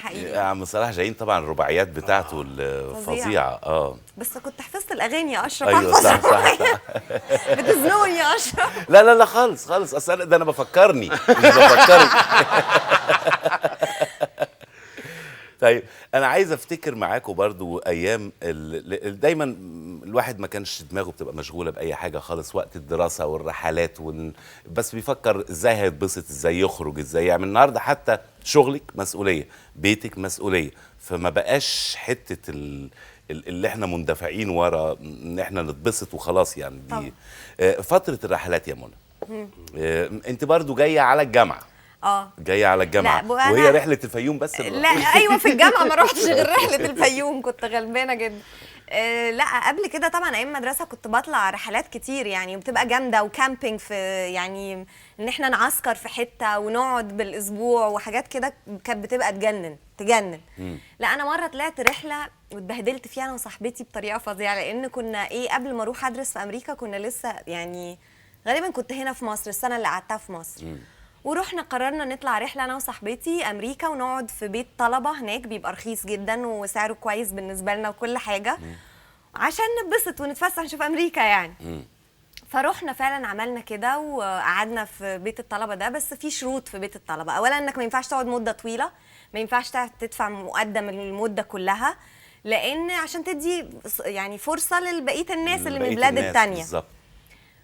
حقيقي. يا عم صلاح جايين طبعا الرباعيات بتاعته الفظيعه. بس كنت حفظت الاغاني يا اشرف. ايوه صح صح بتزنوني يا اشرف. لا خالص خالص، اصل ده انا بفكرني مش بفكرك. طيب انا عايز افتكر معاكم برضو ايام دايما الواحد ما كانش دماغه بتبقى مشغوله باي حاجه خالص وقت الدراسه والرحلات بس بيفكر ازاي هيتبسط، ازاي يخرج، ازاي يعمل. النهارده حتى شغلك مسؤوليه، بيتك مسؤوليه، فما بقاش حته اللي احنا مندفعين ورا ان احنا نتبسط وخلاص يعني. دي فتره الرحلات يا منى، انت برضو جايه على الجامعه. جايه على الجامعه وهي رحله الفيوم بس لا ايوه في الجامعه ما روحتش غير رحله الفيوم، كنت غلبانه جدا. لا قبل كده طبعا ايام المدرسه كنت بطلع رحلات كتير يعني، وبتبقى جامده وكامبينج في يعني ان احنا نعسكر في حته ونقعد بالاسبوع وحاجات كده، كانت بتبقى تجنن. لا انا مره طلعت رحله واتبهدلت فيها انا وصاحبتي بطريقه فظيعه، لان كنا قبل ما اروح ادرس في امريكا كنا لسه يعني غالبا كنت هنا في مصر السنه اللي قعدتها في مصر. ورحنا قررنا نطلع رحله انا وصاحبتي امريكا، ونقعد في بيت طلبه هناك بيبقى رخيص جدا وسعره كويس بالنسبه لنا وكل حاجه، عشان نتبسط ونتفسح نشوف امريكا يعني. فروحنا فعلا عملنا كده وقعدنا في بيت الطلبه ده، بس في شروط في بيت الطلبه. اولا انك ما ينفعش تقعد مده طويله، ما ينفعش تدفع مقدم المده كلها، لان عشان تدي يعني فرصه لبقيه الناس اللي من البلاد الثانيه بالظبط.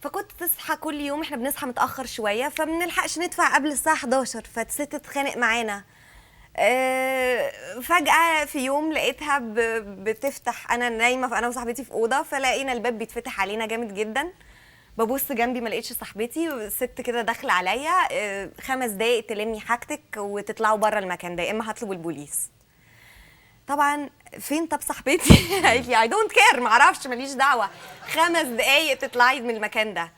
فكنت تصحى كل يوم، احنا بنصحى متاخر شويه فبنلحقش ندفع قبل الساعه 11، فالست تتخانق معانا. فجاه في يوم لقيتها بتفتح، انا نايمه انا وصاحبتي في اوضه، فلاقينا الباب بيتفتح علينا جامد جدا. ببص جنبي ما لقيتش صاحبتي، الست كده داخله عليا 5 دقايق تلمي حاجتك وتطلعوا بره المكان ده، يا اما هطلب البوليس. طبعا فين طب صاحبتي؟ قالت لي اي دونت كير، معرفش ماليش دعوه، 5 دقايق تطلعي من المكان ده.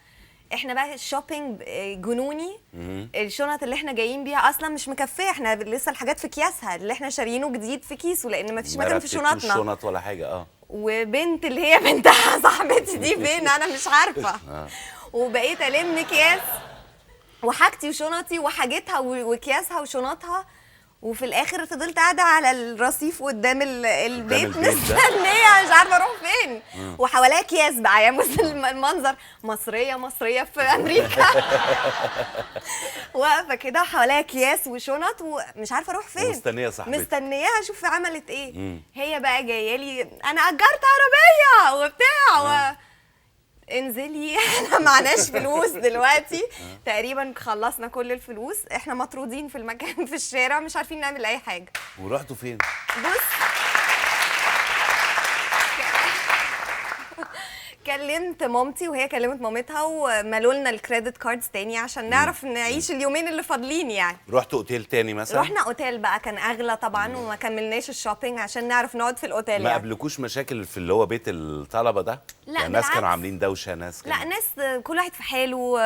احنا بقى الشوبينج جنوني، الشنط اللي احنا جايين بيها اصلا مش مكفيه، احنا لسه الحاجات في اكياسها اللي احنا شاريينه جديد في كيسه، لان ما فيش مكان في شنطنا، شنط ولا حاجه. وبنت اللي هي بنتها صاحبتي دي فين انا مش عارفه. وبقيت الم اكياس وحاجتي وشنطي وحاجتها واكياسها وشنطها، وفي الاخر فضلت قاعده على الرصيف قدام البيت مستنيه مش عارفه اروح فين، وحواليا اكياس بقى يعني بص المنظر، مصريه في امريكا واقفه كده حواليا اكياس وشنط ومش عارفه اروح فين، مستنيه صاحبتي، مستنياها اشوف عملت ايه. هي بقى جايه لي انا اجرت عربيه وبتاع انزلي احنا معناش فلوس دلوقتي، تقريبا خلصنا كل الفلوس، احنا مطرودين في المكان في الشارع مش عارفين نعمل اي حاجه. ورحتوا فين؟ بص كلمت مامتي وهي كلمت مامتها ومالوا لنا الكريدت كاردز تاني عشان نعرف نعيش اليومين اللي فاضلين يعني. رحتوا اوتيل تاني مثلا؟ رحنا اوتيل بقى كان اغلى طبعا وما كملناش الشوبينج عشان نعرف نقعد في الاوتيل. ما قابلكوش مشاكل في اللي هو بيت الطلبه ده؟ لا يعني ناس كانوا عاملين دوشه، ناس لا ناس كل واحد في حاله،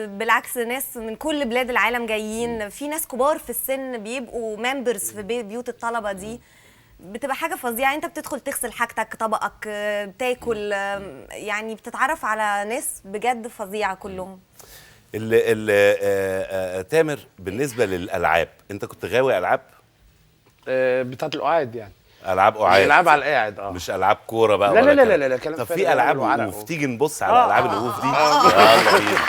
بالعكس ناس من كل بلاد العالم جايين، في ناس كبار في السن بيبقوا ممبرز في بيوت الطلبه دي، بتبقى حاجه فظيعه. انت بتدخل تغسل حاجتك طبقك بتاكل، يعني بتتعرف على ناس بجد فظيعه كلهم. تامر بالنسبه للالعاب، انت كنت غاوي العاب بتاعت القعاد يعني؟ العاب قعاد، العاب على القاعد مش العاب كوره بقى؟ لا لا لا لا لا كلام. طب في العاب وقوف، تيجي نبص على العاب الوقوف دي؟ يلا بينا.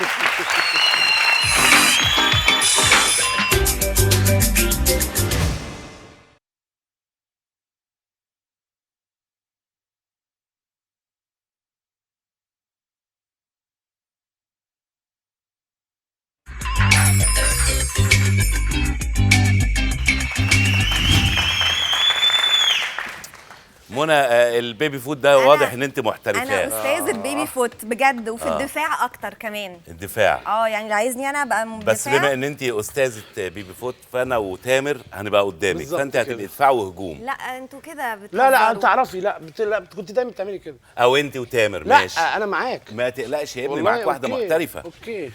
منى البيبي فوت ده واضح ان انت محترفه. انا استاذ البيبي فوت بجد، وفي الدفاع اكتر كمان. الدفاع يعني لو عايزني انا ابقى مدافع، بس بما ان انت استاذه بيبي فوت فانا وتامر هنبقى قدامك، فانت هتبقي دفاع وهجوم. لا انتوا كده لا تعرفي، لا كنت دايما بتعملي كده. او انت وتامر ماشي. لا انا معاك، ما تقلقش يا ابني، معاك واحده محترفه. اوكي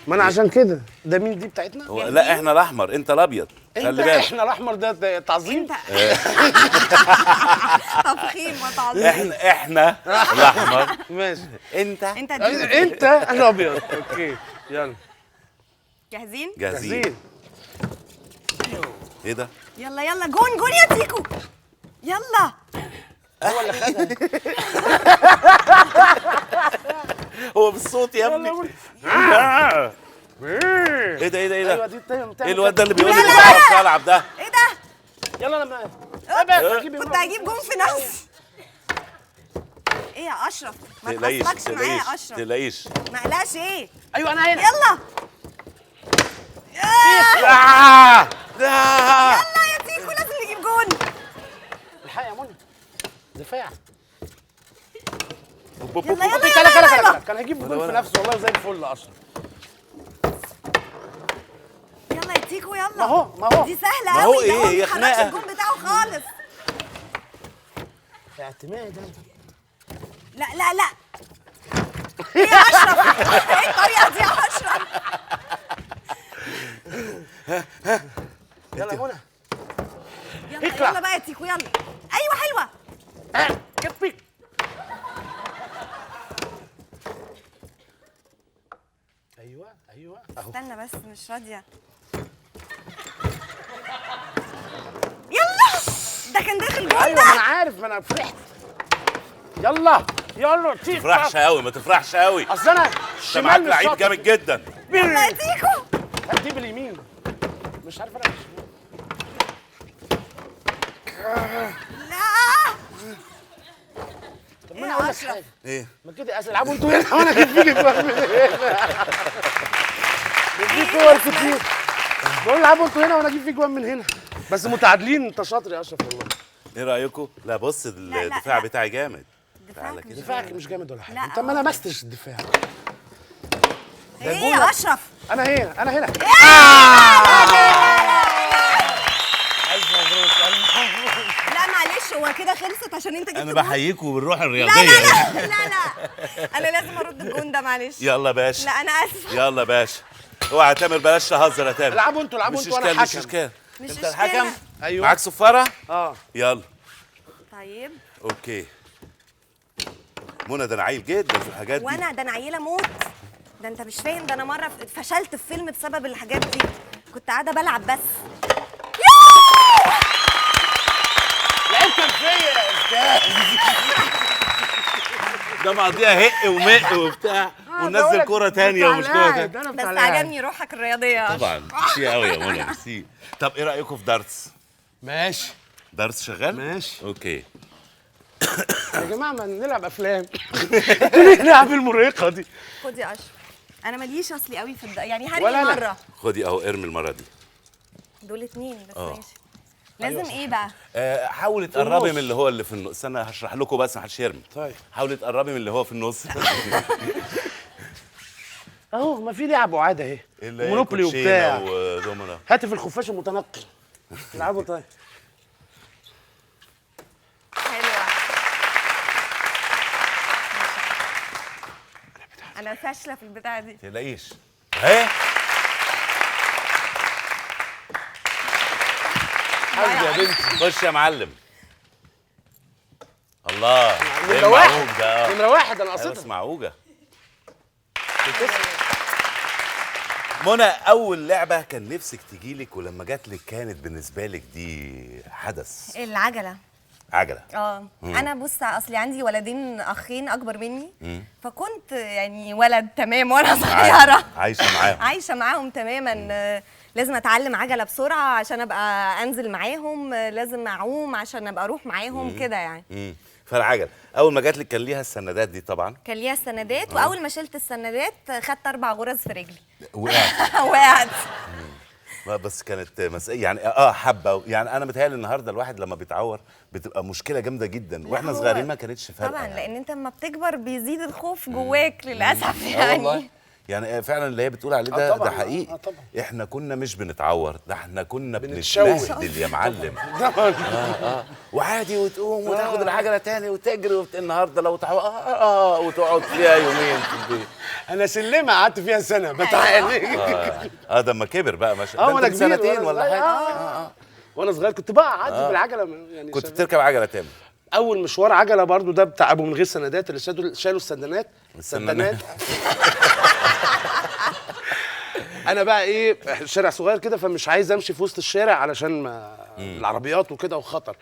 ما انا عشان كده. ده مين دي بتاعتنا؟ لا احنا الاحمر انت الابيض، خلي بالك. احنا الاحمر ده تعظيم. تفخيم وتعظيم. احنا الاحمر ماشي. انت انا ابيض. اوكي يلا جاهزين؟ جاهزين. ايه ده؟ يلا يلا جون جون يا تيكو. يلا هو اللي خدها. هو بالصوت يا ابني. ايه ده ايه ده ايه ايوه ده؟ دي بتعمل ايه الواد ده اللي بيقول لي لا، ما لا، لا. بعرفش العب ده؟ ايه ده؟ يلا لما كنت هجيب جون في نفسي. ايه يا اشرف؟ ما تقلقيش تقصقش معايا تقلقيش يا اشرف. تقلقيش. ما اقلقش ايه؟ ايوه انا هنا. يلا لا يلا يا تيكو لازم نجيب جون. الحق يا منى. دفاع. يلا يلا كلا كلا يلا كلا يلا كان هيجيب جول في نفسه والله زي الفل اشرف. يلا يا تيكو يلا. ما هو دي سهلة ما هو قوي. ده إيه؟ ما هي بيخرجش خناقة. الجون بتاعه خالص. اعتماد. لا لا لا. ايه يا اشرف؟ ايه الطريقة دي يا اشرف؟ يلا يا منى. يلا يلا بقى يا تيكو يلا. ايوه حلوة. كبي. ايوه اهو. استنى بس مش راضية. يلا ده كان داخل جون ايوه ما انا ده. عارف ما انا فرحت. يلا يلا تيك. تفرحش قوي ما تفرحش قوي. اصل انا انت الشمال معاك مش لعيب شاطر. جامد جدا. يلا يا تيكو. دي باليمين. مش عارف انا بالشمال. لا طب إيه ما يا انا اقول لك أشرف؟ حاجه. ايه؟ ما كده العبوا انتوا هنا وانا اجيب فيك جوان من هنا. بديك كور كتير. بقول العبوا انتوا هنا وانا اجيب فيك جوان من هنا. بس متعادلين. انت شاطر يا اشرف والله. ايه رايكم؟ لا بص لا، الدفاع لا. بتاعي جامد. دفاعك تعالى مش كده. دفاعك مش جامد ولا لا، حاجه. انت ما لمستش الدفاع. ايه يا اشرف؟ انا هنا انا هنا. الف مبروك الف مبروك. لا معلش هو كده خلصت عشان انت جبت انا جون. بحييكوا بالروح لا الرياضيه. لا لا لا لا انا لازم ارد الجون ده معلش. يلا يا باشا. لا انا اسفه. يلا يا باشا. اوعى يا تامر بلاش تهزر يا تامر. العبوا انتوا العبوا مش انتوا وانا اشكال مش حكم. اشكال. مش انت إشكال. الحكم؟ ايوه معاك صفاره؟ اه. يلا. طيب اوكي. منى ده انا عيل جدا في الحاجات دي. وانا ده انا عيله موت. ده انت مش فاهم. ده انا مره فشلت في فيلم بسبب الحاجات دي. كنت قاعده بلعب بس. لعيب كان فيا يا استاذ. ده مقضيها هق ومق وبتاع وننزل كرة تانية ومش كرة تانية. بس عجبني روحك الرياضيه يا طبعا أشرف. ميرسي قوي يا منى ميرسي. طب ايه رايكم في دارتس؟ ماشي دارتس شغال؟ ماشي. اوكي. يا جماعه ما نلعب افلام. ليه نلعب المرهقه دي؟ خد يا اشرف. انا ماليش اصلي قوي في يعني هرمي ولا أنا. مره. خدي اهو ارمي المرة دي. دول اتنين بس آه. ماشي. لازم ايه بقى؟ حاولي تقربي النص. من اللي هو اللي في النص. استنى هشرح لكم بس ما حدش يرمي. طيب. حاولي تقربي من اللي هو في النص. اهو ما في لعب وعاد اهي. اللي هي مونوبولي كوتشينة وبتاع. ودومنا. هاتف الخفاش المتنقل. العبوا طيب. حلوه. انا فاشله في البتاعه دي. تلاقيش اهي. حاجه يا بنتي. خش يا معلم. الله ايه نمرة واحد. المعوج ده؟ نمرة واحد انا بس قصدها. معوجة. منى اول لعبة كان نفسك تجيلك ولما جات لك كانت بالنسبة لك دي حدث. العجله. عجلة. انا بص اصلي عندي ولدين اخين اكبر مني. فكنت يعني ولد تمام وانا صغيره. عايشة معاهم. عايشه معاهم تماما. لازم اتعلم عجله بسرعه عشان ابقى انزل معاهم. لازم اعوم عشان ابقى اروح معاهم كده يعني. فالعجلة اول ما جات لك كان ليها السندات دي طبعا. كان ليها السندات واول ما شلت السندات خدت 4 غرز في رجلي. وقعت. وقعت. بس كانت يعني حبه يعني انا متهيألي النهارده الواحد لما بيتعور بتبقى مشكله جامده جدا واحنا هو صغيرين ما كانتش فارقه طبعا يعني. لان انت لما بتكبر بيزيد الخوف جواك للاسف والله يعني. يعني فعلا اللي هي بتقول عليه ده طبعاً. حقيقي. طبعاً. احنا كنا مش بنتعور، ده احنا كنا بنتشوه. بنتبهدل يا معلم. وعادي وتقوم وتاخد العجله تاني وتجري النهارده لو تعور وتقعد فيها يومين في البيت. انا سلمه قعدت فيها سنه بتعالج. ده اما كبر بقى ما شاء اه الله. وانا ده كبير سنتين وأنا ولا صغير. حاجه. وانا صغير كنت بقى اعدي بالعجله يعني. كنت شغال. بتركب عجله تاني. اول مشوار عجله برضو ده بتاع ابو من غير سندات اللي شالوا السندانات. السندانات. انا بقى ايه، الشارع صغير كده فمش عايز امشي في وسط الشارع علشان ما العربيات وكده وخطر.